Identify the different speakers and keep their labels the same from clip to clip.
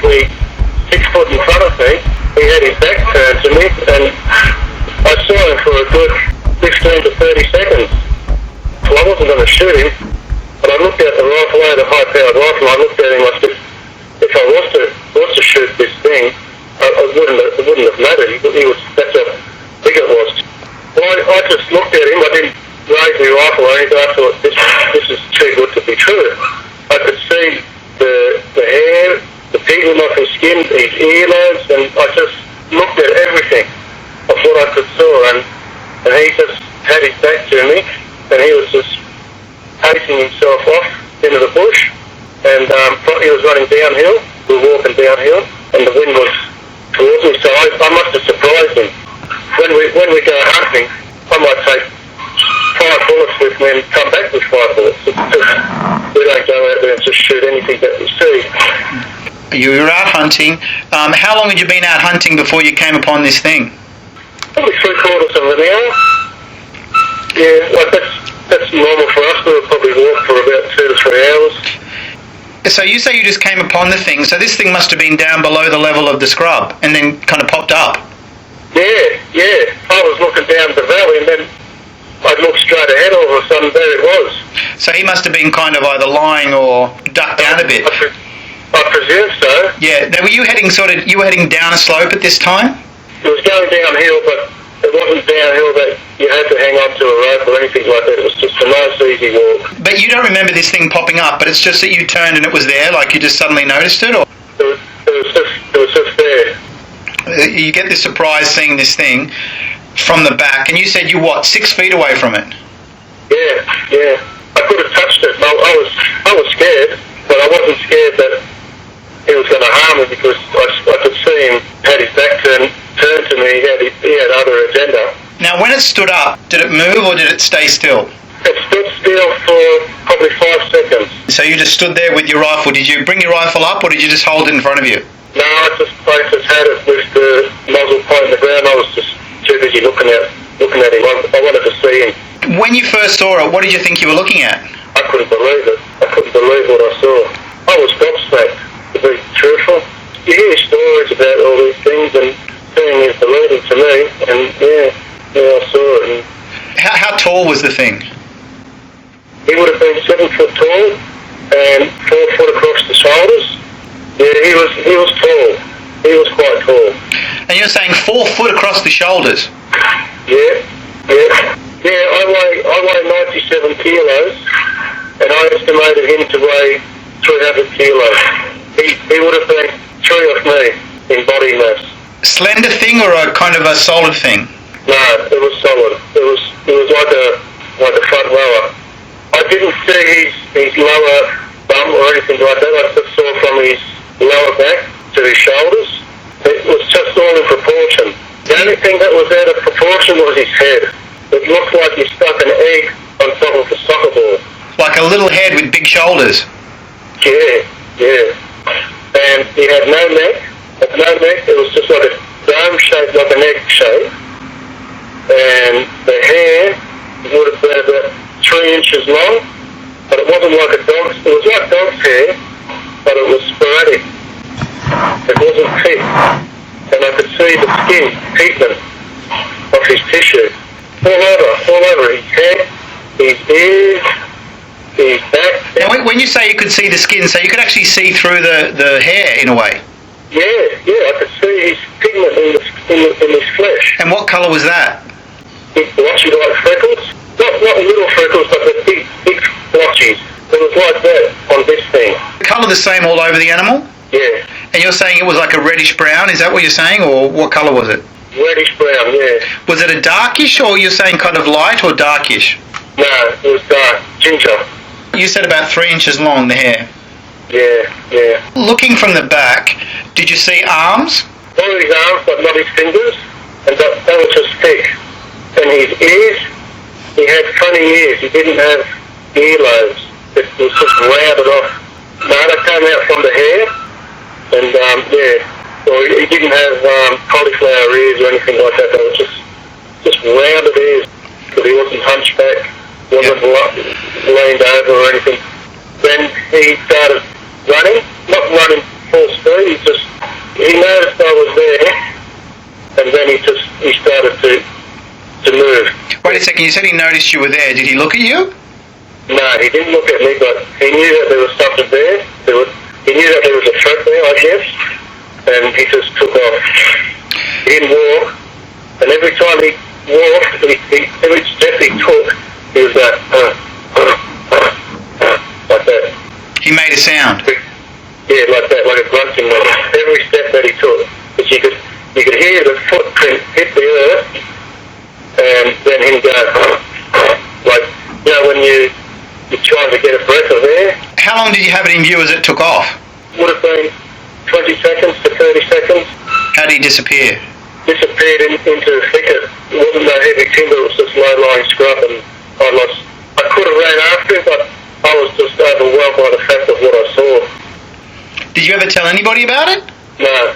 Speaker 1: basically 6 foot in front of me. He had his back turned to me, and I saw him for a good 15 to 30 seconds. So I wasn't going to shoot him, but I looked at the rifle, I had a high-powered rifle, I looked at him, I said, if I was to shoot this thing, it wouldn't have mattered. That's how big it was. Well, I just looked at him, I didn't raise my rifle or anything, I thought, this is too good to be true. I could see the hair, the pigment off his skin, his earlobes, and I just looked at everything of what I could saw, and he just had his back to me, and he was just pacing himself off into the bush, and he was running downhill. We were walking downhill, and the wind was towards me, so I must have surprised him. When we go hunting, I might take 5 bullets with me and come back with 5 bullets. We don't go out there and just shoot anything that we see.
Speaker 2: You were out hunting. How long had you been out hunting before you came upon this thing?
Speaker 1: Probably 3/4 of an hour. Yeah, like that's normal for us. We'll probably walk for about 2 to 3 hours.
Speaker 2: So you say you just came upon the thing, so this thing must have been down below the level of the scrub and then kind of popped up.
Speaker 1: Yeah. I was looking down the valley and then I'd look straight ahead, all of a sudden there it was.
Speaker 2: So he must have been kind of either lying or ducked down a bit.
Speaker 1: I presume so.
Speaker 2: Yeah. Now, were you heading down a slope at this time?
Speaker 1: It was going downhill, but it wasn't downhill that you had to hang on to a rope or anything like that. It was just a nice, easy walk.
Speaker 2: But you don't remember this thing popping up, but it's just that you turned and it was there, like you just suddenly noticed it? Or
Speaker 1: It was just there.
Speaker 2: You get this surprise seeing this thing from the back, and you said you 6 feet away from it?
Speaker 1: Yeah. I could have touched it. I was scared, but I wasn't scared that he was going to harm me because I could see him had his back turned to me. He had other agenda.
Speaker 2: Now, when it stood up, did it move or did it stay still?
Speaker 1: It stood still for probably 5 seconds.
Speaker 2: So you just stood there with your rifle. Did you bring your rifle up or did you just hold it in front of you?
Speaker 1: No, I just had it with the muzzle pointing the ground. I was just too busy looking at him. I wanted to see him.
Speaker 2: When you first saw it, what did you think you were looking at?
Speaker 1: I couldn't believe it. I couldn't believe what I saw. I was gobsmacked, to be truthful. You hear stories about all these things, and seeing is believing to me, and yeah, I saw it. And
Speaker 2: how tall was the thing?
Speaker 1: he would have been 7 foot tall and 4 foot across the shoulders. Yeah, he was tall. He was quite tall.
Speaker 2: And you're saying 4 foot across the shoulders?
Speaker 1: Yeah. I weigh 97 kilos, and I estimated him to weigh 300 kilos. He would have been 3 of me in body mass.
Speaker 2: Slender thing or a kind of a solid thing?
Speaker 1: No, it was solid. It was like a front lower. I didn't see his lower bum or anything like that. I just saw from his lower back to his shoulders. It was just all in proportion. The only thing that was out of proportion was his head. It looked like he stuck an egg on top of a soccer ball.
Speaker 2: Like a little head with big shoulders?
Speaker 1: Yeah. And he had no neck. It was just like a dome shape, like an egg shape. And the hair would have been about 3 inches long, but it wasn't like a dog's. It was like dog's hair, but it was sporadic. It wasn't thick. And I could see the skin, pigment of his tissue. All over his head, his ears, his back.
Speaker 2: Now, when you say you could see the skin, so you could actually see through the hair in a way?
Speaker 1: Yeah, I could see his pigment in his flesh.
Speaker 2: And what colour was that?
Speaker 1: Big blotchy like freckles. Not little freckles, but the big blotchies. It was like that on this thing.
Speaker 2: The colour the same all over the animal?
Speaker 1: Yeah.
Speaker 2: And you're saying it was like a reddish brown, is that what you're saying, or what colour was it?
Speaker 1: Reddish brown, yeah.
Speaker 2: Was it a darkish, or you're saying kind of light or darkish?
Speaker 1: No, it was dark, ginger.
Speaker 2: You said about 3 inches long, the hair.
Speaker 1: Yeah.
Speaker 2: Looking from the back, did you see arms?
Speaker 1: All his arms, but not his fingers, and they were just thick. And his ears, he had funny ears. He didn't have earlobes. It was just rounded off. No, that came out from the hair, and or he didn't have cauliflower ears or anything like that. They were just rounded ears. But he wasn't hunchback, wasn't leaned over or anything. Then he started running, not running full speed. He noticed I was there, and then he started to move.
Speaker 2: Wait a second, you said he noticed you were there. Did he look at you?
Speaker 1: No, he didn't look at me, but he knew that there was something there. He knew that there was a threat there, I guess, and he just took off. He didn't walk, and every time he walked, every step he took, he was like that.
Speaker 2: He made a sound.
Speaker 1: Yeah, like that, like a grunting noise. Every step that he took, because you could hear the footprint hit the earth, and then him go like, you know, when you're trying to get a breath of air.
Speaker 2: How long did you have it in view as it took off?
Speaker 1: Would have been 20 seconds to 30 seconds.
Speaker 2: How did he disappear?
Speaker 1: Disappeared into the thicket. It wasn't no heavy timber, it was just low-lying scrub, and I could have ran after him, but I was just overwhelmed by the fact of what I saw.
Speaker 2: Did you ever tell anybody about it?
Speaker 1: No.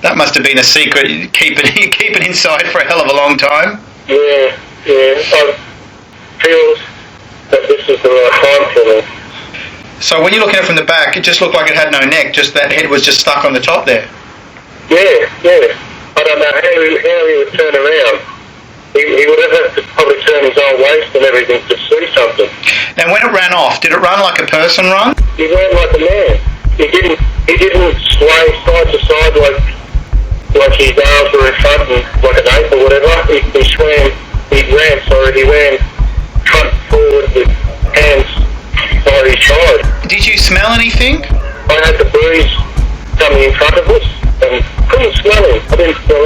Speaker 2: That must have been a secret. You keep it inside for a hell of a long time.
Speaker 1: Yeah. I feel that this is the right time for me.
Speaker 2: So when you're looking at it from the back, it just looked like it had no neck, just that head was just stuck on the top there.
Speaker 1: Yeah. I don't know how he would turn around. He would have to probably turn his whole waist and everything to see something.
Speaker 2: Now when it ran off, did it run like a person run?
Speaker 1: He ran like a man. He didn't sway side to side like his arms were in front and like an ape or whatever. He ran front forward with hands by his side.
Speaker 2: Did you smell anything?
Speaker 1: I had the breeze coming in front of us and couldn't smell him. I didn't smell